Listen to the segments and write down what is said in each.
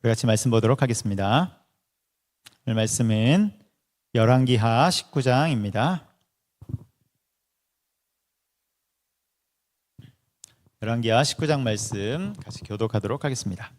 우리 같이 말씀 보도록 하겠습니다. 오늘 말씀은 열왕기하 19장입니다. 열왕기하 19장 말씀 같이 교독하도록 하겠습니다.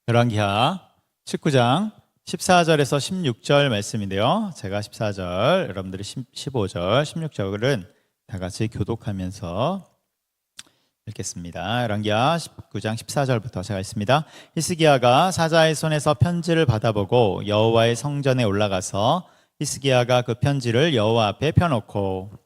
열왕기하 19장 14절에서 16절 말씀인데요. 제가 14절, 여러분들이 15절, 16절은 다 같이 교독하면서 읽겠습니다. 열왕기하 19장 14절부터 제가 읽습니다. 히스기야가 사자의 손에서 편지를 받아보고 여호와의 성전에 올라가서 히스기야가 그 편지를 여호와 앞에 펴놓고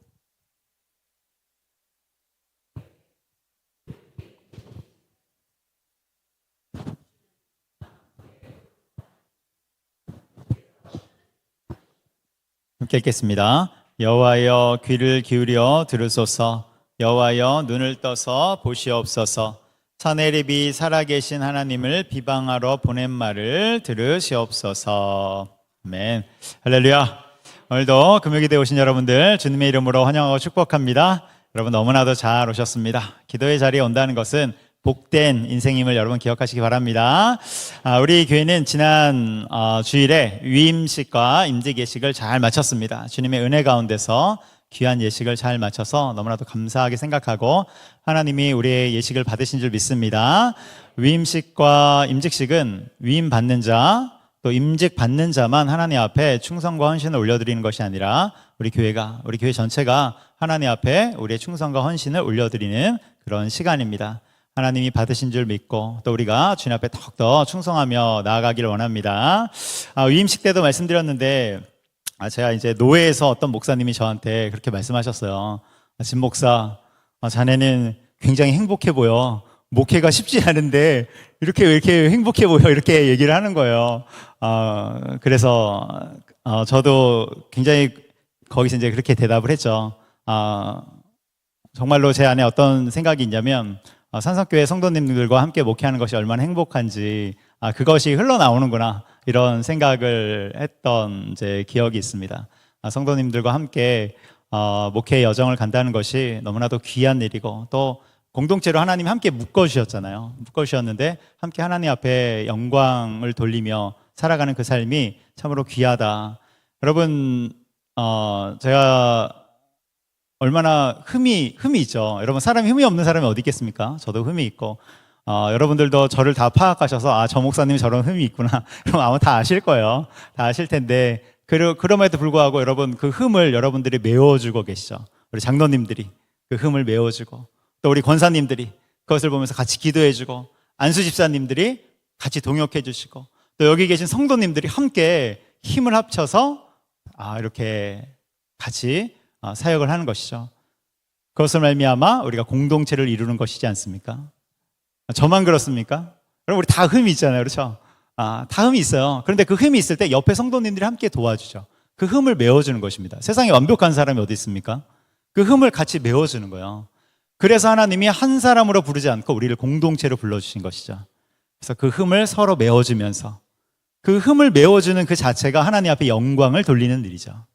함께 읽겠습니다. 여호와여 귀를 기울여 들으소서. 여호와여 눈을 떠서 보시옵소서. 사네립이 살아계신 하나님을 비방하러 보낸 말을 들으시옵소서. 아멘. 할렐루야. 오늘도 금요기대에 오신 여러분들 주님의 이름으로 환영하고 축복합니다. 여러분 너무나도 잘 오셨습니다. 기도의 자리에 온다는 것은 복된 인생임을 여러분 기억하시기 바랍니다. 우리 교회는 지난 주일에 위임식과 임직 예식을 잘 마쳤습니다. 주님의 은혜 가운데서 귀한 예식을 잘 마쳐서 너무나도 감사하게 생각하고 하나님이 우리의 예식을 받으신 줄 믿습니다. 위임식과 임직식은 위임 받는 자, 또 임직 받는 자만 하나님 앞에 충성과 헌신을 올려드리는 것이 아니라 우리 교회 전체가 하나님 앞에 우리의 충성과 헌신을 올려드리는 그런 시간입니다. 하나님이 받으신 줄 믿고 또 우리가 주님 앞에 더욱더 충성하며 나아가기를 원합니다. 위임식 때도 말씀드렸는데 제가 이제 노회에서 어떤 목사님이 저한테 그렇게 말씀하셨어요. 진 목사, 자네는 굉장히 행복해 보여. 목회가 쉽지 않은데 왜 이렇게 행복해 보여? 이렇게 얘기를 하는 거예요. 그래서 저도 굉장히 거기서 이제 그렇게 대답을 했죠. 정말로 제 안에 어떤 생각이 있냐면 산성교회 성도님들과 함께 목회하는 것이 얼마나 행복한지 그것이 흘러나오는구나 이런 생각을 했던 이제 기억이 있습니다. 성도님들과 함께 목회의 여정을 간다는 것이 너무나도 귀한 일이고 또 공동체로 하나님 함께 묶어주셨잖아요. 묶어주셨는데 함께 하나님 앞에 영광을 돌리며 살아가는 그 삶이 참으로 귀하다. 여러분 제가 얼마나 흠이 있죠. 여러분 사람이 흠이 없는 사람이 어디 있겠습니까? 저도 흠이 있고 여러분들도 저를 다 파악하셔서 저 목사님이 저런 흠이 있구나. 그럼 아마 다 아실 거예요. 다 아실 텐데 그럼에도 불구하고 여러분 그 흠을 여러분들이 메워주고 계시죠. 우리 장로님들이 그 흠을 메워주고 또 우리 권사님들이 그것을 보면서 같이 기도해주고 안수 집사님들이 같이 동역해 주시고 또 여기 계신 성도님들이 함께 힘을 합쳐서 이렇게 같이 사역을 하는 것이죠. 그것을 말미암아 우리가 공동체를 이루는 것이지 않습니까? 저만 그렇습니까? 여러분 우리 다 흠이 있잖아요. 그렇죠? 다 흠이 있어요. 그런데 그 흠이 있을 때 옆에 성도님들이 함께 도와주죠. 그 흠을 메워주는 것입니다. 세상에 완벽한 사람이 어디 있습니까? 그 흠을 같이 메워주는 거예요. 그래서 하나님이 한 사람으로 부르지 않고 우리를 공동체로 불러주신 것이죠. 그래서 그 흠을 서로 메워주면서 그 흠을 메워주는 그 자체가 하나님 앞에 영광을 돌리는 일이죠.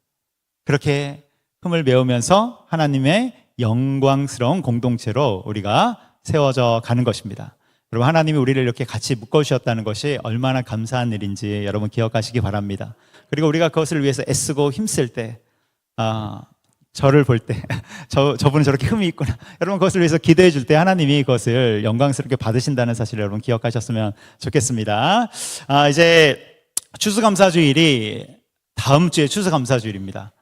그렇게 흠을 메우면서 하나님의 영광스러운 공동체로 우리가 세워져 가는 것입니다. 여러분 하나님이 우리를 이렇게 같이 묶어주셨다는 것이 얼마나 감사한 일인지 여러분 기억하시기 바랍니다. 그리고 우리가 그것을 위해서 애쓰고 힘쓸 때 저를 볼 때 저분은 저렇게 흠이 있구나. 여러분 그것을 위해서 기도해 줄 때 하나님이 그것을 영광스럽게 받으신다는 사실을 여러분 기억하셨으면 좋겠습니다. 이제 추수감사주일이 다음 주에 추수감사주일입니다.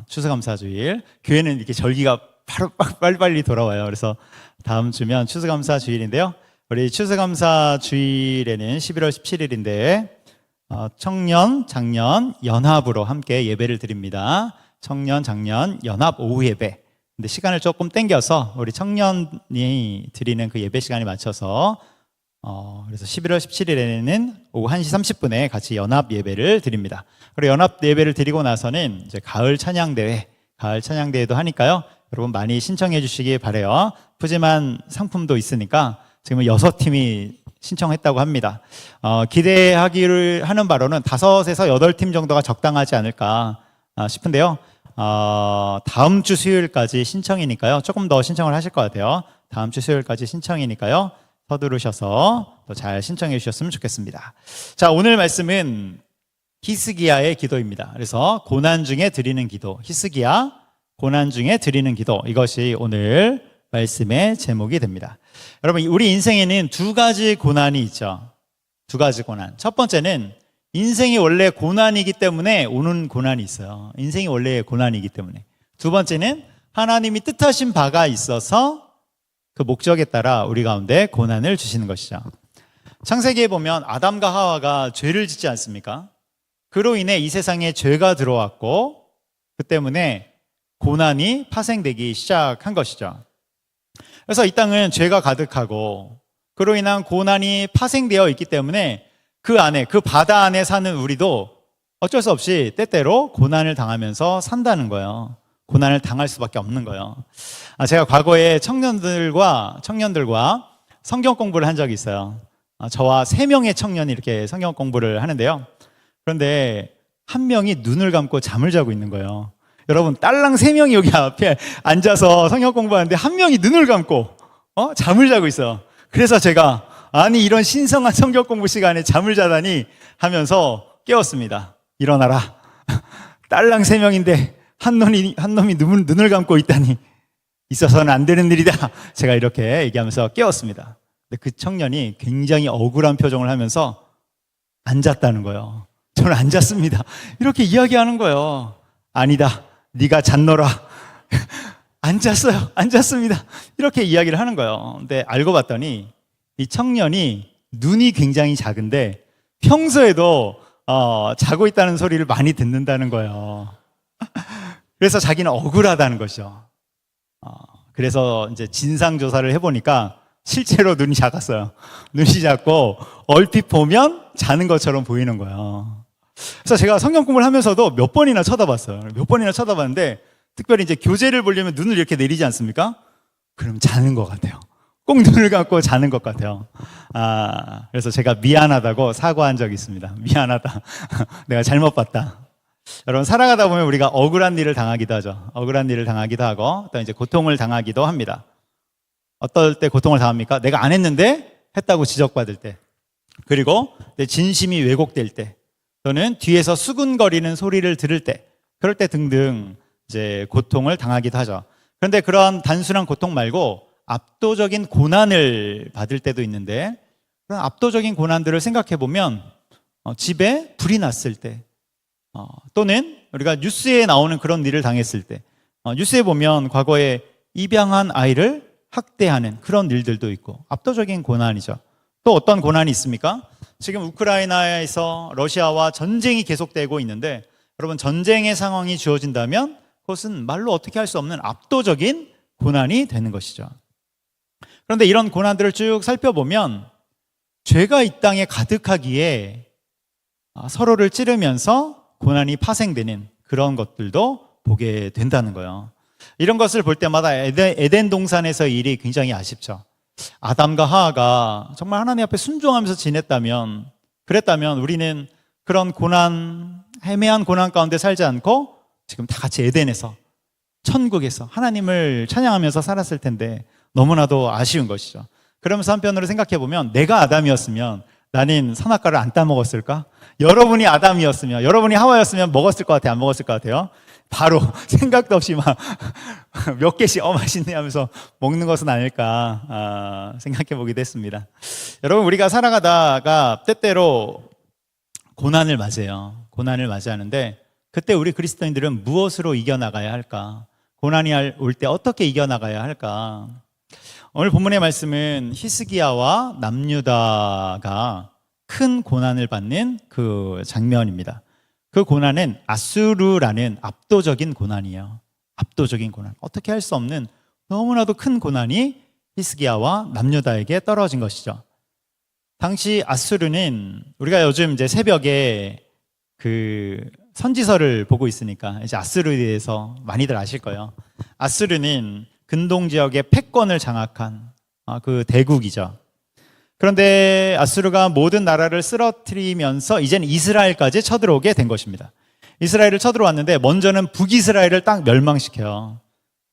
추수감사주일. 교회는 이렇게 절기가 바로 빨리빨리 돌아와요. 그래서 다음 주면 추수감사주일인데요. 우리 추수감사주일에는 11월 17일인데 청년, 장년 연합으로 함께 예배를 드립니다. 청년, 장년 연합 오후 예배. 근데 시간을 조금 땡겨서 우리 청년이 드리는 그 예배 시간에 맞춰서 그래서 11월 17일에는 오후 1시 30분에 같이 연합 예배를 드립니다. 그리고 연합 예배를 드리고 나서는 이제 가을 찬양대회도 하니까요. 여러분 많이 신청해 주시기 바라요. 푸짐한 상품도 있으니까 지금 6팀이 신청했다고 합니다. 기대하기를 하는 바로는 5에서 8팀 정도가 적당하지 않을까 싶은데요. 다음 주 수요일까지 신청이니까요. 조금 더 신청을 하실 것 같아요. 다음 주 수요일까지 신청이니까요. 서두르셔서 또 잘 신청해 주셨으면 좋겠습니다. 자, 오늘 말씀은 히스기야의 기도입니다. 그래서 고난 중에 드리는 기도, 히스기야 고난 중에 드리는 기도, 이것이 오늘 말씀의 제목이 됩니다. 여러분, 우리 인생에는 두 가지 고난이 있죠. 두 가지 고난. 첫 번째는 인생이 원래 고난이기 때문에 오는 고난이 있어요. 인생이 원래 고난이기 때문에. 두 번째는 하나님이 뜻하신 바가 있어서 그 목적에 따라 우리 가운데 고난을 주시는 것이죠. 창세기에 보면 아담과 하와가 죄를 짓지 않습니까? 그로 인해 이 세상에 죄가 들어왔고 그 때문에 고난이 파생되기 시작한 것이죠. 그래서 이 땅은 죄가 가득하고 그로 인한 고난이 파생되어 있기 때문에 그 안에, 그 바다 안에 사는 우리도 어쩔 수 없이 때때로 고난을 당하면서 산다는 거예요. 고난을 당할 수밖에 없는 거예요. 제가 과거에 청년들과 성경 공부를 한 적이 있어요. 저와 3명의 청년이 이렇게 성경 공부를 하는데요. 그런데 한 명이 눈을 감고 잠을 자고 있는 거예요. 여러분, 딸랑 3명이 여기 앞에 앉아서 성경 공부하는데 한 명이 눈을 감고 잠을 자고 있어요. 그래서 제가 아니 이런 신성한 성경 공부 시간에 잠을 자다니 하면서 깨웠습니다. 일어나라. 딸랑 3명인데 한 놈이 눈을 감고 있다니 있어서는 안 되는 일이다. 제가 이렇게 얘기하면서 깨웠습니다. 근데 그 청년이 굉장히 억울한 표정을 하면서 앉았다는 거예요. 저는 앉았습니다. 이렇게 이야기하는 거예요. 아니다. 네가 잤노라. 앉았습니다. 이렇게 이야기를 하는 거예요. 근데 알고 봤더니 이 청년이 눈이 굉장히 작은데 평소에도 자고 있다는 소리를 많이 듣는다는 거예요. 그래서 자기는 억울하다는 것이죠. 그래서 이제 진상조사를 해보니까 실제로 눈이 작았어요. 눈이 작고 얼핏 보면 자는 것처럼 보이는 거예요. 그래서 제가 성경 공부를 하면서도 몇 번이나 쳐다봤어요. 몇 번이나 쳐다봤는데 특별히 이제 교재를 보려면 눈을 이렇게 내리지 않습니까? 그럼 자는 것 같아요. 꼭 눈을 감고 자는 것 같아요. 그래서 제가 미안하다고 사과한 적이 있습니다. 미안하다. 내가 잘못 봤다. 여러분, 살아가다 보면 우리가 억울한 일을 당하기도 하죠. 억울한 일을 당하기도 하고 또 이제 고통을 당하기도 합니다. 어떨 때 고통을 당합니까? 내가 안 했는데 했다고 지적받을 때, 그리고 내 진심이 왜곡될 때, 또는 뒤에서 수군거리는 소리를 들을 때, 그럴 때 등등 이제 고통을 당하기도 하죠. 그런데 그런 단순한 고통 말고 압도적인 고난을 받을 때도 있는데, 그런 압도적인 고난들을 생각해 보면 집에 불이 났을 때, 또는 우리가 뉴스에 나오는 그런 일을 당했을 때, 뉴스에 보면 과거에 입양한 아이를 학대하는 그런 일들도 있고 압도적인 고난이죠. 또 어떤 고난이 있습니까? 지금 우크라이나에서 러시아와 전쟁이 계속되고 있는데, 여러분, 전쟁의 상황이 주어진다면 그것은 말로 어떻게 할 수 없는 압도적인 고난이 되는 것이죠. 그런데 이런 고난들을 쭉 살펴보면 죄가 이 땅에 가득하기에 서로를 찌르면서 고난이 파생되는 그런 것들도 보게 된다는 거예요. 이런 것을 볼 때마다 에덴 동산에서의 일이 굉장히 아쉽죠. 아담과 하와가 정말 하나님 앞에 순종하면서 지냈다면, 그랬다면 우리는 그런 고난, 애매한 고난 가운데 살지 않고 지금 다 같이 에덴에서, 천국에서 하나님을 찬양하면서 살았을 텐데 너무나도 아쉬운 것이죠. 그러면서 한편으로 생각해 보면 내가 아담이었으면 나는 선악과를 안 따먹었을까? 여러분이 아담이었으면, 여러분이 하와였으면 먹었을 것 같아요? 안 먹었을 것 같아요? 바로 생각도 없이 막 몇 개씩 맛있네 하면서 먹는 것은 아닐까 생각해 보기도 했습니다. 여러분, 우리가 살아가다가 때때로 고난을 맞아요. 고난을 맞이하는데 그때 우리 그리스도인들은 무엇으로 이겨나가야 할까? 고난이 올 때 어떻게 이겨나가야 할까? 오늘 본문의 말씀은 히스기야와 남유다가 큰 고난을 받는 그 장면입니다. 그 고난은 아수르라는 압도적인 고난이에요. 압도적인 고난. 어떻게 할 수 없는 너무나도 큰 고난이 히스기야와 남유다에게 떨어진 것이죠. 당시 아수르는, 우리가 요즘 이제 새벽에 그 선지서를 보고 있으니까 이제 아수르에 대해서 많이들 아실 거예요. 아수르는 근동 지역의 패권을 장악한 그 대국이죠. 그런데 아수르가 모든 나라를 쓰러뜨리면서 이제는 이스라엘까지 쳐들어오게 된 것입니다. 이스라엘을 쳐들어왔는데 먼저는 북이스라엘을 딱 멸망시켜요.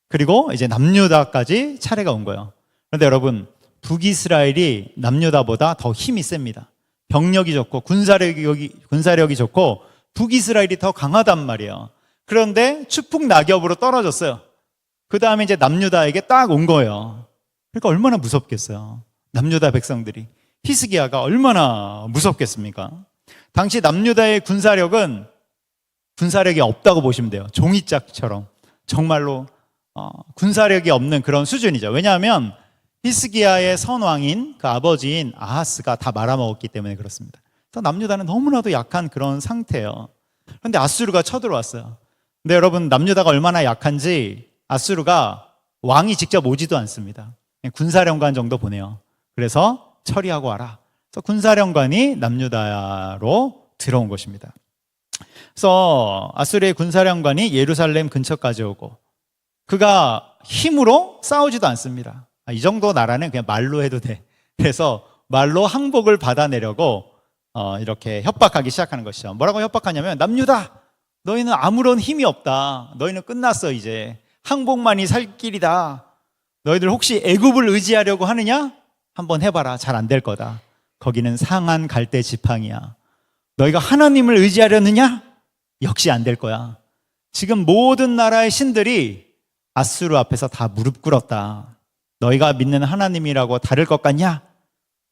그리고 이제 남유다까지 차례가 온 거예요. 그런데 여러분, 북이스라엘이 남유다보다 더 힘이 셉니다. 병력이 좋고 군사력이 좋고 북이스라엘이 더 강하단 말이에요. 그런데 추풍 낙엽으로 떨어졌어요. 그 다음에 이제 남유다에게 딱 온 거예요. 그러니까 얼마나 무섭겠어요. 남유다 백성들이. 히스기야가 얼마나 무섭겠습니까? 당시 남유다의 군사력이 없다고 보시면 돼요. 종이짝처럼. 정말로 군사력이 없는 그런 수준이죠. 왜냐하면 히스기야의 선왕인 그 아버지인 아하스가 다 말아먹었기 때문에 그렇습니다. 그래서 남유다는 너무나도 약한 그런 상태예요. 그런데 아수르가 쳐들어왔어요. 근데 여러분, 남유다가 얼마나 약한지 아수르가 왕이 직접 오지도 않습니다. 군사령관 정도 보내요. 그래서 처리하고 와라. 그래서 군사령관이 남유다로 들어온 것입니다. 그래서 아수르의 군사령관이 예루살렘 근처까지 오고 그가 힘으로 싸우지도 않습니다. 이 정도 나라는 그냥 말로 해도 돼. 그래서 말로 항복을 받아내려고 이렇게 협박하기 시작하는 것이죠. 뭐라고 협박하냐면, 남유다, 너희는 아무런 힘이 없다. 너희는 끝났어. 이제 항복만이 살 길이다. 너희들 혹시 애굽을 의지하려고 하느냐? 한번 해봐라. 잘 안 될 거다. 거기는 상한 갈대 지팡이야. 너희가 하나님을 의지하려느냐? 역시 안 될 거야. 지금 모든 나라의 신들이 아수르 앞에서 다 무릎 꿇었다. 너희가 믿는 하나님이라고 다를 것 같냐?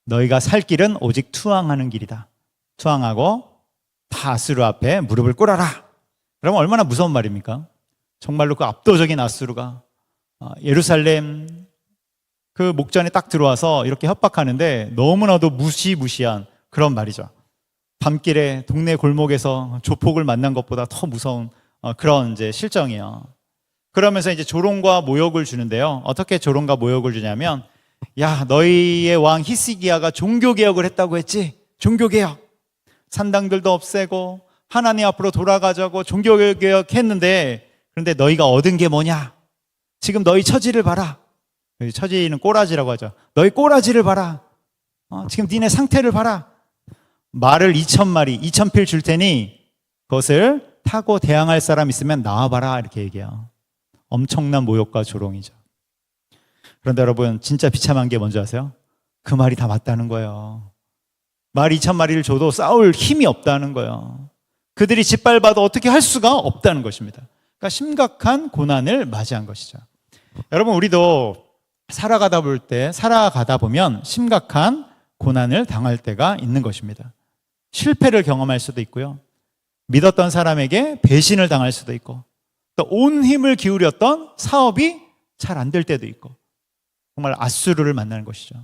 너희가 살 길은 오직 투항하는 길이다. 투항하고 다 아수르 앞에 무릎을 꿇어라. 그러면 얼마나 무서운 말입니까? 정말로 그 압도적인 아수르가 예루살렘 그 목전에 딱 들어와서 이렇게 협박하는데 너무나도 무시무시한 그런 말이죠. 밤길에 동네 골목에서 조폭을 만난 것보다 더 무서운 그런 이제 실정이에요. 그러면서 이제 조롱과 모욕을 주는데요. 어떻게 조롱과 모욕을 주냐면, 야, 너희의 왕 히스기야가 종교개혁을 했다고 했지? 종교개혁. 산당들도 없애고 하나님 앞으로 돌아가자고 종교개혁 했는데, 그런데 너희가 얻은 게 뭐냐? 지금 너희 처지를 봐라. 처지는 꼬라지라고 하죠. 너희 꼬라지를 봐라. 지금 니네 상태를 봐라. 말을 2,000마리, 2,000필 줄 테니 그것을 타고 대항할 사람 있으면 나와봐라. 이렇게 얘기해요. 엄청난 모욕과 조롱이죠. 그런데 여러분, 진짜 비참한 게 뭔지 아세요? 그 말이 다 맞다는 거예요. 말 2,000마리를 줘도 싸울 힘이 없다는 거예요. 그들이 짓밟아도 어떻게 할 수가 없다는 것입니다. 그러니까 심각한 고난을 맞이한 것이죠. 여러분, 우리도 살아가다 보면 심각한 고난을 당할 때가 있는 것입니다. 실패를 경험할 수도 있고요. 믿었던 사람에게 배신을 당할 수도 있고, 또 온 힘을 기울였던 사업이 잘 안 될 때도 있고, 정말 아수르를 만나는 것이죠.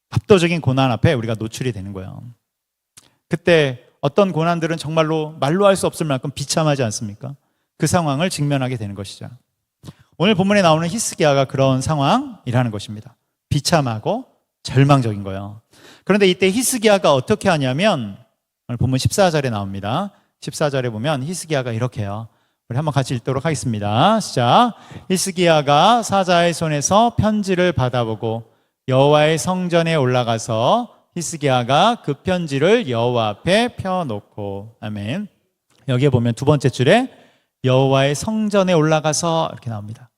압도적인 고난 앞에 우리가 노출이 되는 거예요. 그때 어떤 고난들은 정말로 말로 할 수 없을 만큼 비참하지 않습니까? 그 상황을 직면하게 되는 것이죠. 오늘 본문에 나오는 히스기야가 그런 상황이라는 것입니다. 비참하고 절망적인 거예요. 그런데 이때 히스기야가 어떻게 하냐면, 오늘 본문 14절에 나옵니다. 14절에 보면 히스기야가 이렇게 해요. 우리 한번 같이 읽도록 하겠습니다. 시작. 히스기야가 사자의 손에서 편지를 받아보고 여호와의 성전에 올라가서 히스기야가 그 편지를 여호와 앞에 펴놓고. 아멘. 여기에 보면 두 번째 줄에 여호와의 성전에 올라가서 이렇게 나옵니다.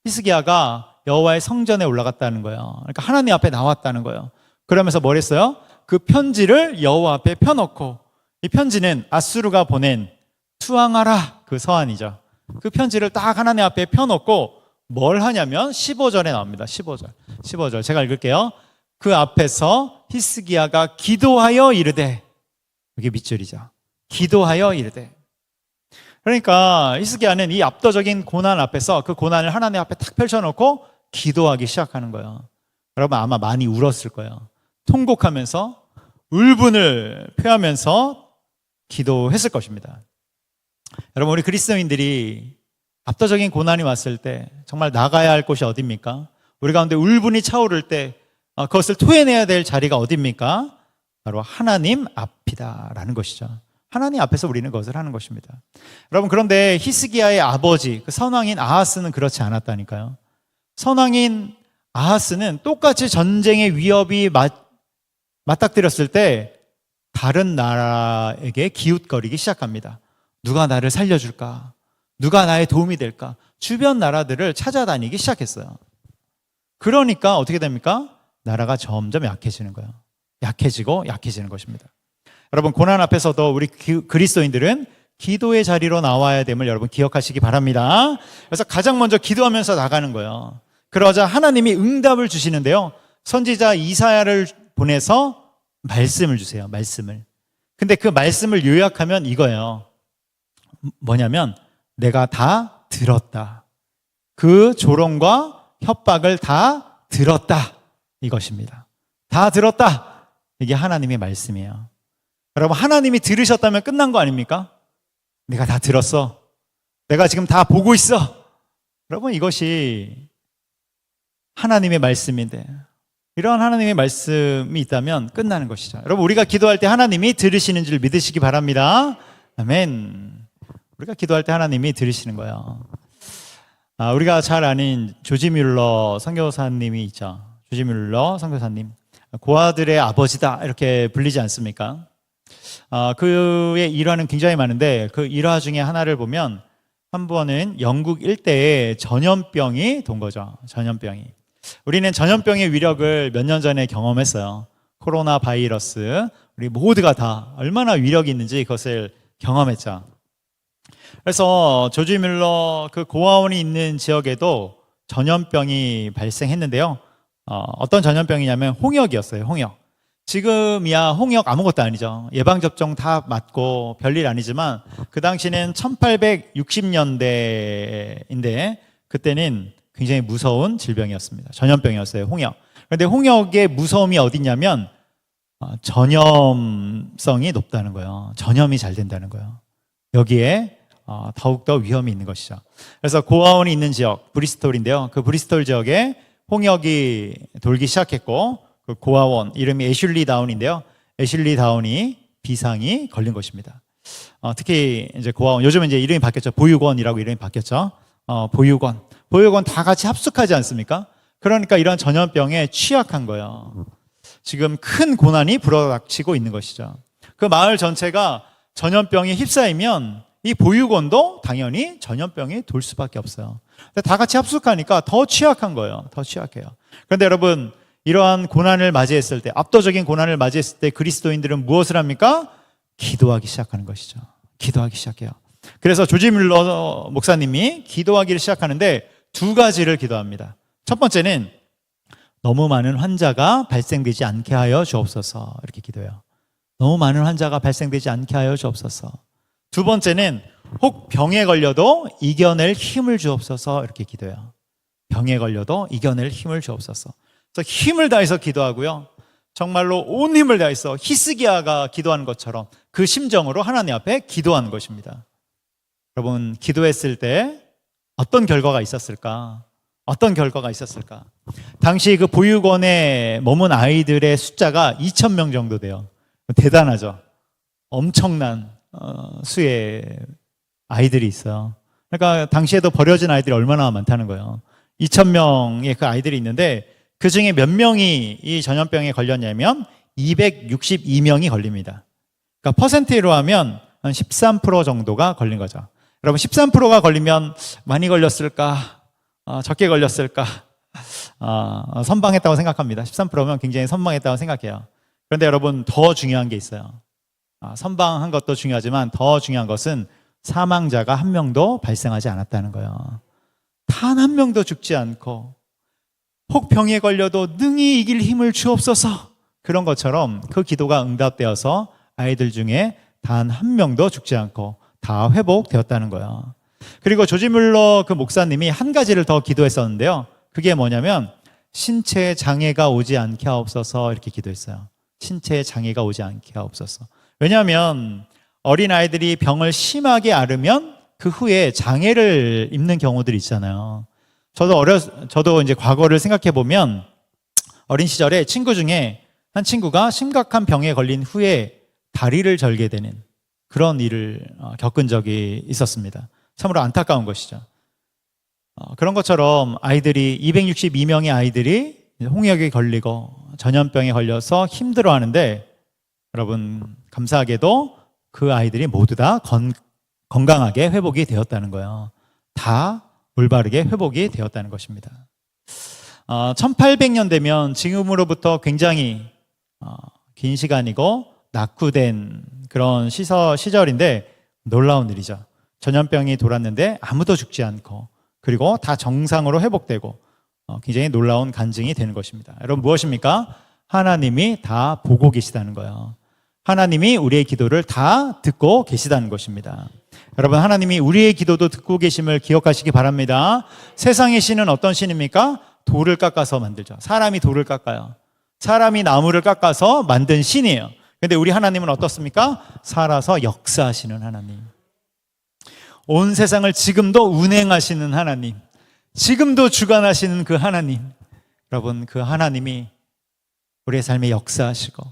히스기야가 여호와의 성전에 올라갔다는 거예요. 그러니까 하나님 앞에 나왔다는 거예요. 그러면서 뭘 했어요? 그 편지를 여호와 앞에 펴놓고, 이 편지는 아수르가 보낸 투항하라 그 서한이죠. 그 편지를 딱 하나님 앞에 펴놓고 뭘 하냐면 15절에 나옵니다. 15절 제가 읽을게요. 그 앞에서 히스기야가 기도하여 이르되, 이게 밑줄이죠. 기도하여 이르되. 그러니까 히스기야는 이 압도적인 고난 앞에서 그 고난을 하나님 앞에 탁 펼쳐놓고 기도하기 시작하는 거예요. 여러분 아마 많이 울었을 거예요. 통곡하면서 울분을 표하면서 기도했을 것입니다. 여러분, 우리 그리스도인들이 압도적인 고난이 왔을 때 정말 나가야 할 곳이 어디입니까? 우리 가운데 울분이 차오를 때 그것을 토해내야 될 자리가 어디입니까? 바로 하나님 앞이다라는 것이죠. 하나님 앞에서 우리는 그것을 하는 것입니다. 여러분, 그런데 히스기야의 아버지, 그 선왕인 아하스는 그렇지 않았다니까요. 선왕인 아하스는 똑같이 전쟁의 위협이 맞닥뜨렸을 때 다른 나라에게 기웃거리기 시작합니다. 누가 나를 살려줄까? 누가 나의 도움이 될까? 주변 나라들을 찾아다니기 시작했어요. 그러니까 어떻게 됩니까? 나라가 점점 약해지는 거예요. 약해지고 약해지는 것입니다. 여러분, 고난 앞에서도 우리 그리스도인들은 기도의 자리로 나와야 됨을 여러분 기억하시기 바랍니다. 그래서 가장 먼저 기도하면서 나가는 거예요. 그러자 하나님이 응답을 주시는데요. 선지자 이사야를 보내서 말씀을 주세요. 말씀을. 근데 그 말씀을 요약하면 이거예요. 뭐냐면 내가 다 들었다. 그 조롱과 협박을 다 들었다. 이것입니다. 다 들었다. 이게 하나님의 말씀이에요. 여러분, 하나님이 들으셨다면 끝난 거 아닙니까? 내가 다 들었어. 내가 지금 다 보고 있어. 여러분, 이것이 하나님의 말씀인데, 이런 하나님의 말씀이 있다면 끝나는 것이죠. 여러분, 우리가 기도할 때 하나님이 들으시는 줄 믿으시기 바랍니다. 아멘. 우리가 기도할 때 하나님이 들으시는 거예요. 우리가 잘 아는 조지 뮬러 선교사님이 있죠. 조지 뮬러 선교사님. 고아들의 아버지다 이렇게 불리지 않습니까? 그의 일화는 굉장히 많은데 그 일화 중에 하나를 보면 한 번은 영국 일대에 전염병이 돈 거죠. 전염병이. 우리는 전염병의 위력을 몇 년 전에 경험했어요. 코로나 바이러스. 우리 모두가 다 얼마나 위력이 있는지 그것을 경험했죠. 그래서 조지 뮬러 그 고아원이 있는 지역에도 전염병이 발생했는데요. 어떤 전염병이냐면 홍역이었어요. 홍역. 지금이야 홍역 아무것도 아니죠. 예방접종 다 맞고 별일 아니지만 그 당시는 1860년대인데 그때는 굉장히 무서운 질병이었습니다. 전염병이었어요. 홍역. 그런데 홍역의 무서움이 어디냐면 전염성이 높다는 거예요. 전염이 잘 된다는 거예요. 여기에 더욱더 위험이 있는 것이죠. 그래서 고아원이 있는 지역 브리스톨인데요. 그 브리스톨 지역에 홍역이 돌기 시작했고 그 고아원 이름이 애슐리 다운인데요. 애슐리 다운이 비상이 걸린 것입니다. 특히 이제 고아원 요즘은 이제 이름이 바뀌었죠. 보육원이라고 이름이 바뀌었죠. 보육원 다 같이 합숙하지 않습니까? 그러니까 이런 전염병에 취약한 거예요. 지금 큰 고난이 불어닥치고 있는 것이죠. 그 마을 전체가 전염병에 휩싸이면 이 보육원도 당연히 전염병이 돌 수밖에 없어요. 근데 다 같이 합숙하니까 더 취약한 거예요. 더 취약해요. 그런데 여러분, 이러한 고난을 맞이했을 때, 압도적인 고난을 맞이했을 때 그리스도인들은 무엇을 합니까? 기도하기 시작하는 것이죠. 기도하기 시작해요. 그래서 조지 뮬러 목사님이 기도하기를 시작하는데 두 가지를 기도합니다. 첫 번째는 너무 많은 환자가 발생되지 않게 하여 주옵소서 이렇게 기도해요. 너무 많은 환자가 발생되지 않게 하여 주옵소서. 두 번째는 혹 병에 걸려도 이겨낼 힘을 주옵소서 이렇게 기도해요. 병에 걸려도 이겨낼 힘을 주옵소서. 그래서 힘을 다해서 기도하고요. 정말로 온 힘을 다해서 히스기야가 기도하는 것처럼 그 심정으로 하나님 앞에 기도하는 것입니다. 여러분, 기도했을 때 어떤 결과가 있었을까? 어떤 결과가 있었을까? 당시 그 보육원에 머문 아이들의 숫자가 2,000명 정도 돼요. 대단하죠. 엄청난 수의 아이들이 있어요. 그러니까 당시에도 버려진 아이들이 얼마나 많다는 거예요. 2,000명의 그 아이들이 있는데 그 중에 몇 명이 이 전염병에 걸렸냐면 262명이 걸립니다. 그러니까 퍼센테이로 하면 한 13% 정도가 걸린 거죠. 여러분, 13%가 걸리면 많이 걸렸을까? 적게 걸렸을까? 선방했다고 생각합니다. 13%면 굉장히 선방했다고 생각해요. 그런데 여러분, 더 중요한 게 있어요. 선방한 것도 중요하지만 더 중요한 것은 사망자가 한 명도 발생하지 않았다는 거예요. 단 한 명도 죽지 않고 혹 병에 걸려도 능히 이길 힘을 주옵소서. 그런 것처럼 그 기도가 응답되어서 아이들 중에 단 한 명도 죽지 않고 다 회복되었다는 거예요. 그리고 조지 뮬러 그 목사님이 한 가지를 더 기도했었는데요. 그게 뭐냐면 신체에 장애가 오지 않게 하옵소서 이렇게 기도했어요. 신체에 장애가 오지 않게 하옵소서. 왜냐하면 어린아이들이 병을 심하게 앓으면 그 후에 장애를 입는 경우들이 있잖아요. 저도 이제 과거를 생각해 보면 어린 시절에 친구 중에 한 친구가 심각한 병에 걸린 후에 다리를 절게 되는 그런 일을 겪은 적이 있었습니다. 참으로 안타까운 것이죠. 그런 것처럼 아이들이 262명의 아이들이 홍역에 걸리고 전염병에 걸려서 힘들어하는데 여러분 감사하게도 그 아이들이 모두 다 건강하게 회복이 되었다는 거예요. 다 올바르게 회복이 되었다는 것입니다. 1800년 되면 지금으로부터 굉장히 긴 시간이고 낙후된 그런 시절인데 놀라운 일이죠. 전염병이 돌았는데 아무도 죽지 않고 그리고 다 정상으로 회복되고 굉장히 놀라운 간증이 되는 것입니다. 여러분 무엇입니까? 하나님이 다 보고 계시다는 거예요. 하나님이 우리의 기도를 다 듣고 계시다는 것입니다. 여러분 하나님이 우리의 기도도 듣고 계심을 기억하시기 바랍니다. 세상의 신은 어떤 신입니까? 돌을 깎아서 만들죠. 사람이 돌을 깎아요. 사람이 나무를 깎아서 만든 신이에요. 그런데 우리 하나님은 어떻습니까? 살아서 역사하시는 하나님. 온 세상을 지금도 운행하시는 하나님, 지금도 주관하시는 그 하나님. 여러분 그 하나님이 우리의 삶에 역사하시고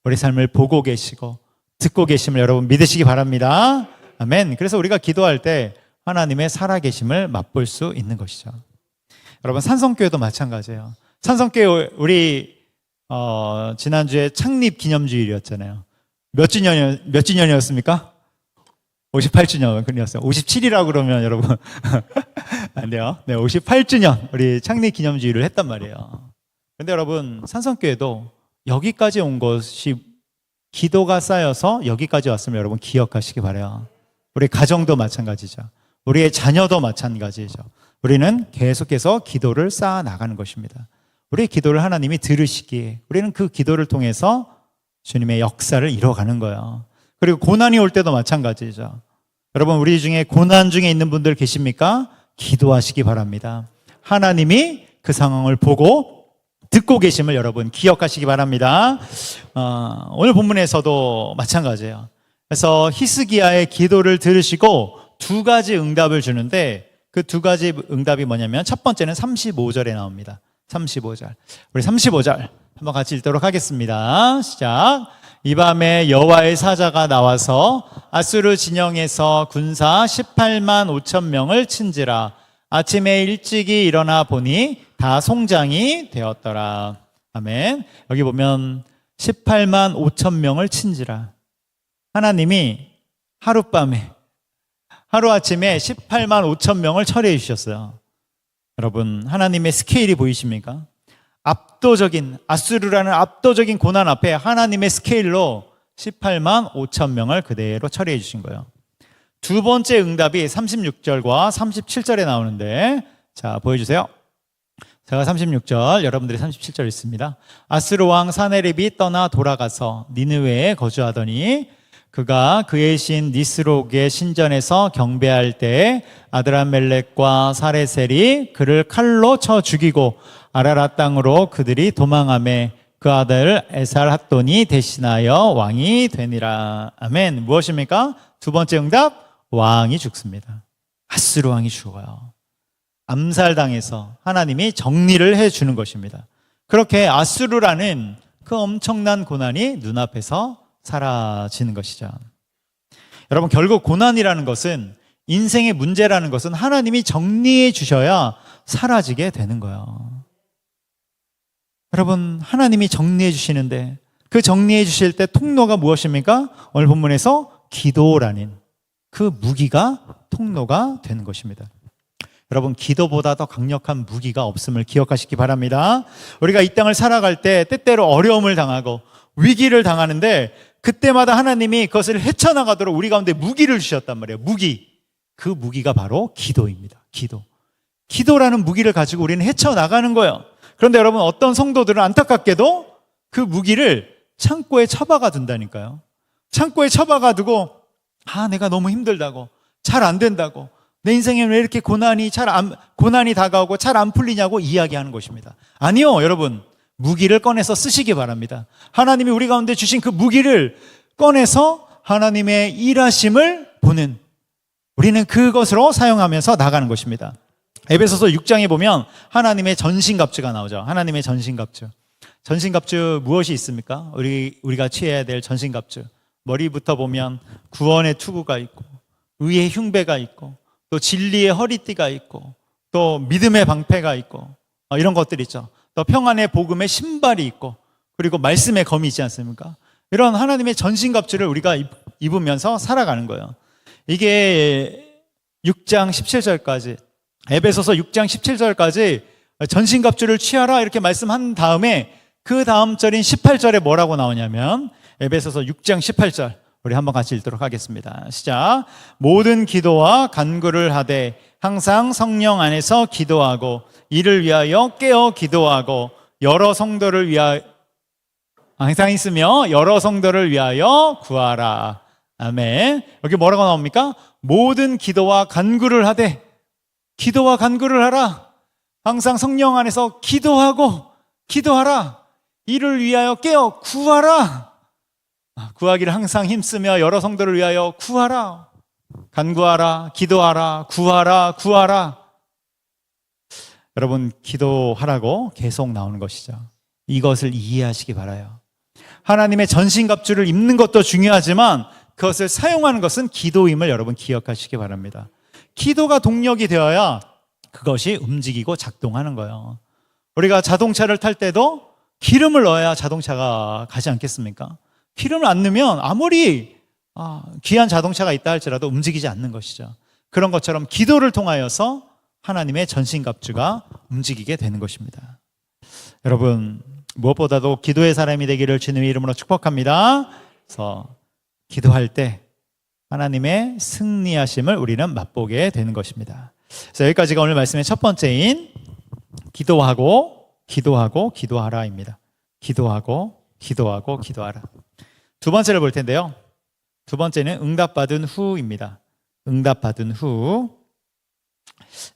우리의 삶을 보고 계시고 듣고 계심을 여러분 믿으시기 바랍니다. 아멘. 그래서 우리가 기도할 때 하나님의 살아계심을 맛볼 수 있는 것이죠. 여러분 산성교회도 마찬가지예요. 산성교회 우리 지난주에 창립 기념주일이었잖아요. 몇 주년이었습니까? 58주년이었어요. 57이라고 그러면 여러분 안 돼요. 네, 58주년 우리 창립 기념주일을 했단 말이에요. 근데 여러분 산성교회도 여기까지 온 것이 기도가 쌓여서 여기까지 왔으면 여러분 기억하시기 바라요. 우리 가정도 마찬가지죠. 우리의 자녀도 마찬가지죠. 우리는 계속해서 기도를 쌓아 나가는 것입니다. 우리의 기도를 하나님이 들으시기에 우리는 그 기도를 통해서 주님의 역사를 이뤄가는 거예요. 그리고 고난이 올 때도 마찬가지죠. 여러분 우리 중에 고난 중에 있는 분들 계십니까? 기도하시기 바랍니다. 하나님이 그 상황을 보고 듣고 계심을 여러분 기억하시기 바랍니다. 오늘 본문에서도 마찬가지예요. 그래서 히스기야의 기도를 들으시고 두 가지 응답을 주는데 그 두 가지 응답이 뭐냐면 첫 번째는 35절에 나옵니다. 35절. 우리 35절 한번 같이 읽도록 하겠습니다. 시작. 이 밤에 여호와의 사자가 나와서 아수르 진영에서 군사 18만 5천 명을 친지라. 아침에 일찍이 일어나 보니 다 송장이 되었더라. 아멘. 여기 보면 18만 5천 명을 친지라. 하나님이 하룻밤에 하루아침에 18만 5천 명을 처리해 주셨어요. 여러분 하나님의 스케일이 보이십니까? 압도적인 아수르라는 압도적인 고난 앞에 하나님의 스케일로 18만 5천 명을 그대로 처리해 주신 거예요. 두 번째 응답이 36절과 37절에 나오는데 자 보여주세요. 제가 36절 여러분들이 37절 있습니다. 아수르 왕 사네립이 떠나 돌아가서 니느웨에 거주하더니 그가 그의 신 니스록의 신전에서 경배할 때 아드람멜렉과 사레셀이 그를 칼로 쳐 죽이고 아라랏 땅으로 그들이 도망하매 그 아들 에살핫돈이 대신하여 왕이 되니라. 아멘. 무엇입니까? 두 번째 응답, 왕이 죽습니다. 아수르 왕이 죽어요. 암살당해서 하나님이 정리를 해주는 것입니다. 그렇게 아수르라는 그 엄청난 고난이 눈앞에서 사라지는 것이죠. 여러분 결국 고난이라는 것은 인생의 문제라는 것은 하나님이 정리해 주셔야 사라지게 되는 거예요. 여러분 하나님이 정리해 주시는데 그 정리해 주실 때 통로가 무엇입니까? 오늘 본문에서 기도라는 그 무기가 통로가 되는 것입니다. 여러분 기도보다 더 강력한 무기가 없음을 기억하시기 바랍니다. 우리가 이 땅을 살아갈 때 때때로 어려움을 당하고 위기를 당하는데 그때마다 하나님이 그것을 헤쳐나가도록 우리 가운데 무기를 주셨단 말이에요. 무기. 그 무기가 바로 기도입니다. 기도라는 무기를 가지고 우리는 헤쳐나가는 거예요. 그런데 여러분 어떤 성도들은 안타깝게도 그 무기를 창고에 처박아 둔다니까요. 창고에 처박아 두고 내가 너무 힘들다고 잘 안 된다고 내 인생에 왜 이렇게 고난이 다가오고 잘 안 풀리냐고 이야기하는 것입니다. 아니요 여러분 무기를 꺼내서 쓰시기 바랍니다. 하나님이 우리 가운데 주신 그 무기를 꺼내서 하나님의 일하심을 보는 우리는 그것으로 사용하면서 나가는 것입니다. 에베소서 6장에 보면 하나님의 전신갑주가 나오죠. 하나님의 전신갑주. 전신갑주 무엇이 있습니까? 우리가 취해야 될 전신갑주. 머리부터 보면 구원의 투구가 있고 의의 흉배가 있고 또 진리의 허리띠가 있고 또 믿음의 방패가 있고 이런 것들이 있죠. 또 평안의 복음의 신발이 있고 그리고 말씀의 검이 있지 않습니까? 이런 하나님의 전신갑주를 우리가 입으면서 살아가는 거예요. 이게 6장 17절까지, 에베소서 6장 17절까지 전신갑주를 취하라 이렇게 말씀한 다음에 그 다음 절인 18절에 뭐라고 나오냐면 에베소서 6장 18절 우리 한번 같이 읽도록 하겠습니다. 시작. 모든 기도와 간구를 하되 항상 성령 안에서 기도하고 이를 위하여 깨어 기도하고 여러 성도를 위하여 항상 있으며 여러 성도를 위하여 구하라. 아멘. 여기 뭐라고 나옵니까? 모든 기도와 간구를 하되, 기도와 간구를 하라. 항상 성령 안에서 기도하고 기도하라. 이를 위하여 깨어 구하라. 구하기를 항상 힘쓰며 여러 성도를 위하여 구하라. 간구하라, 기도하라, 구하라. 여러분, 기도하라고 계속 나오는 것이죠. 이것을 이해하시기 바라요. 하나님의 전신갑주를 입는 것도 중요하지만 그것을 사용하는 것은 기도임을 여러분 기억하시기 바랍니다. 기도가 동력이 되어야 그것이 움직이고 작동하는 거예요. 우리가 자동차를 탈 때도 기름을 넣어야 자동차가 가지 않겠습니까? 기름을 안 넣으면 아무리 귀한 자동차가 있다 할지라도 움직이지 않는 것이죠. 그런 것처럼 기도를 통하여서 하나님의 전신갑주가 움직이게 되는 것입니다. 여러분, 무엇보다도 기도의 사람이 되기를 주님의 이름으로 축복합니다. 그래서 기도할 때 하나님의 승리하심을 우리는 맛보게 되는 것입니다. 그래서 여기까지가 오늘 말씀의 첫 번째인 기도하라입니다. 기도하라. 두 번째를 볼 텐데요. 두 번째는 응답받은 후입니다. 응답받은 후.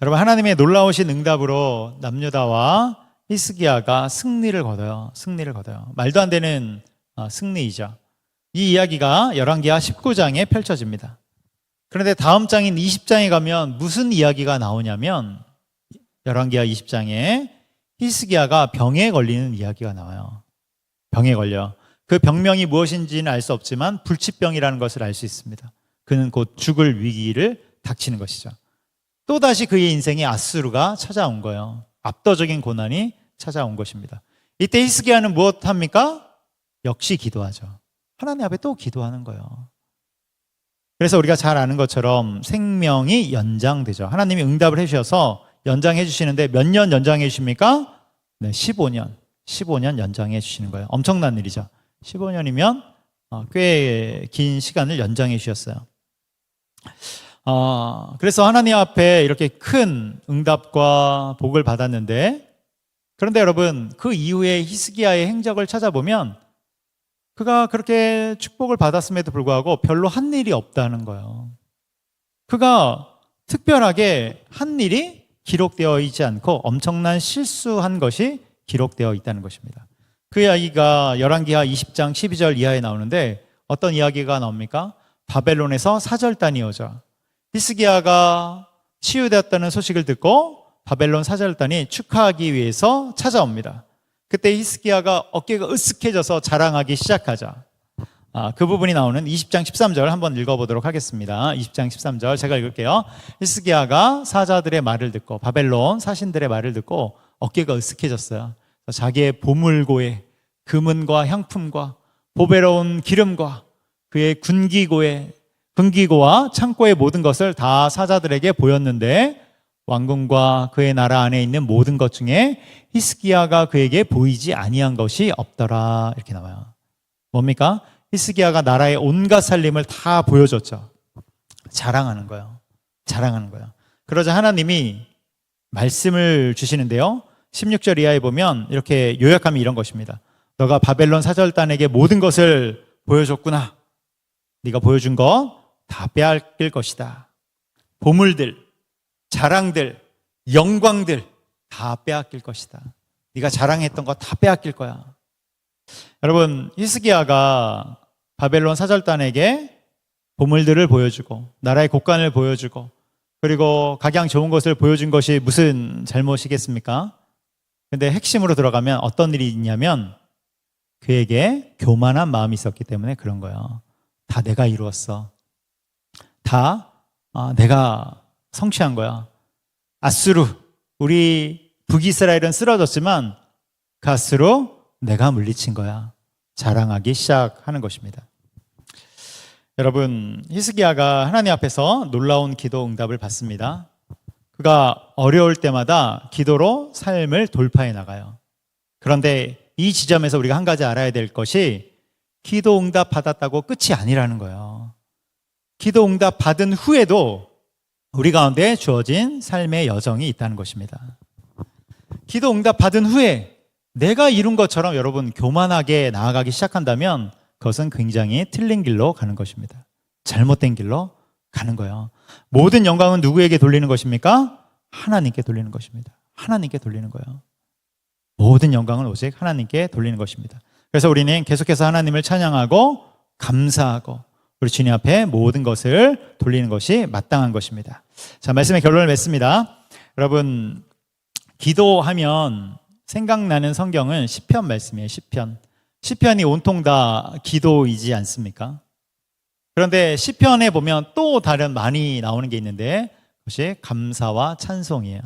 여러분, 하나님의 놀라우신 응답으로 남유다와 히스기야가 승리를 거둬요. 말도 안 되는 승리이죠. 이 이야기가 열왕기하 19장에 펼쳐집니다. 그런데 다음 장인 20장에 가면 무슨 이야기가 나오냐면 열왕기하 20장에 히스기야가 병에 걸리는 이야기가 나와요. 병에 걸려. 그 병명이 무엇인지는 알 수 없지만 불치병이라는 것을 알 수 있습니다. 그는 곧 죽을 위기를 닥치는 것이죠. 또다시 그의 인생에 아수르가 찾아온 거예요. 압도적인 고난이 찾아온 것입니다. 이때 히스기야는 무엇합니까? 역시 기도하죠. 하나님 앞에 또 기도하는 거예요. 그래서 우리가 잘 아는 것처럼 생명이 연장되죠. 하나님이 응답을 해주셔서 연장해 주시는데 몇 년 연장해 주십니까? 네, 15년 연장해 주시는 거예요. 엄청난 일이죠. 15년이면 꽤 긴 시간을 연장해 주셨어요. 그래서 하나님 앞에 이렇게 큰 응답과 복을 받았는데, 그런데 여러분, 그 이후에 히스기야의 행적을 찾아보면 그가 그렇게 축복을 받았음에도 불구하고 별로 한 일이 없다는 거예요. 그가 특별하게 한 일이 기록되어 있지 않고 엄청난 실수한 것이 기록되어 있다는 것입니다. 그 이야기가 열왕기하 20장 12절 이하에 나오는데 어떤 이야기가 나옵니까? 바벨론에서 사절단이 오죠. 히스기야가 치유되었다는 소식을 듣고 바벨론 사절단이 축하하기 위해서 찾아옵니다. 그때 히스기야가 어깨가 으쓱해져서 자랑하기 시작하죠. 그 부분이 나오는 20장 13절 한번 읽어보도록 하겠습니다. 20장 13절 제가 읽을게요. 히스기야가 사자들의 말을 듣고, 바벨론 사신들의 말을 듣고 어깨가 으쓱해졌어요. 자기의 보물고에 금은과 향품과 보배로운 기름과 그의 군기고와 창고의 모든 것을 다 사자들에게 보였는데 왕궁과 그의 나라 안에 있는 모든 것 중에 히스기야가 그에게 보이지 아니한 것이 없더라. 이렇게 나와요. 뭡니까? 히스기야가 나라의 온갖 살림을 다 보여줬죠. 자랑하는 거예요. 그러자 하나님이 말씀을 주시는데요. 16절 이하에 보면 이렇게 요약하면 이런 것입니다. 너가 바벨론 사절단에게 모든 것을 보여줬구나. 네가 보여준 것 다 빼앗길 것이다. 보물들, 자랑들, 영광들 다 빼앗길 것이다. 네가 자랑했던 거 다 빼앗길 거야. 여러분, 히스기야가 바벨론 사절단에게 보물들을 보여주고 나라의 곳간을 보여주고 그리고 각양 좋은 것을 보여준 것이 무슨 잘못이겠습니까? 근데 핵심으로 들어가면 어떤 일이 있냐면 그에게 교만한 마음이 있었기 때문에 그런 거예요. 다 내가 이루었어. 다 내가 성취한 거야. 아수르, 우리 북이스라엘은 쓰러졌지만 그 아수르 내가 물리친 거야. 자랑하기 시작하는 것입니다. 여러분, 히스기야가 하나님 앞에서 놀라운 기도 응답을 받습니다. 그가 어려울 때마다 기도로 삶을 돌파해 나가요. 그런데 이 지점에서 우리가 한 가지 알아야 될 것이 기도 응답 받았다고 끝이 아니라는 거예요. 기도 응답 받은 후에도 우리 가운데 주어진 삶의 여정이 있다는 것입니다. 기도 응답 받은 후에 내가 이룬 것처럼 여러분 교만하게 나아가기 시작한다면 그것은 굉장히 틀린 길로 가는 것입니다. 잘못된 길로 가는 거예요. 모든 영광은 누구에게 돌리는 것입니까? 하나님께 돌리는 것입니다. 하나님께 돌리는 거예요. 모든 영광은 오직 하나님께 돌리는 것입니다. 그래서 우리는 계속해서 하나님을 찬양하고 감사하고 우리 주님 앞에 모든 것을 돌리는 것이 마땅한 것입니다. 자, 말씀의 결론을 맺습니다. 여러분, 기도하면 생각나는 성경은 시편 말씀이에요. 시편이 온통 다 기도이지 않습니까? 그런데 시편에 보면 또 다른 많이 나오는 게 있는데 그것이 감사와 찬송이에요.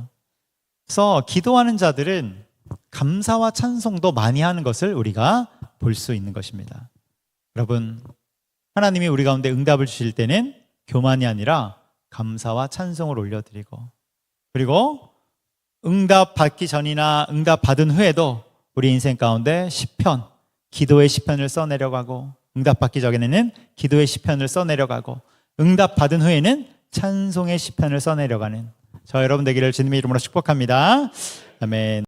그래서 기도하는 자들은 감사와 찬송도 많이 하는 것을 우리가 볼 수 있는 것입니다. 여러분, 하나님이 우리 가운데 응답을 주실 때는 교만이 아니라 감사와 찬송을 올려드리고, 그리고 응답 받기 전이나 응답 받은 후에도 우리 인생 가운데 시편, 기도의 시편을 써내려가고, 응답 받기 전에는 기도의 시편을 써내려가고, 응답 받은 후에는 찬송의 시편을 써내려가는 저 여러분 되기를 주님의 이름으로 축복합니다. 아멘.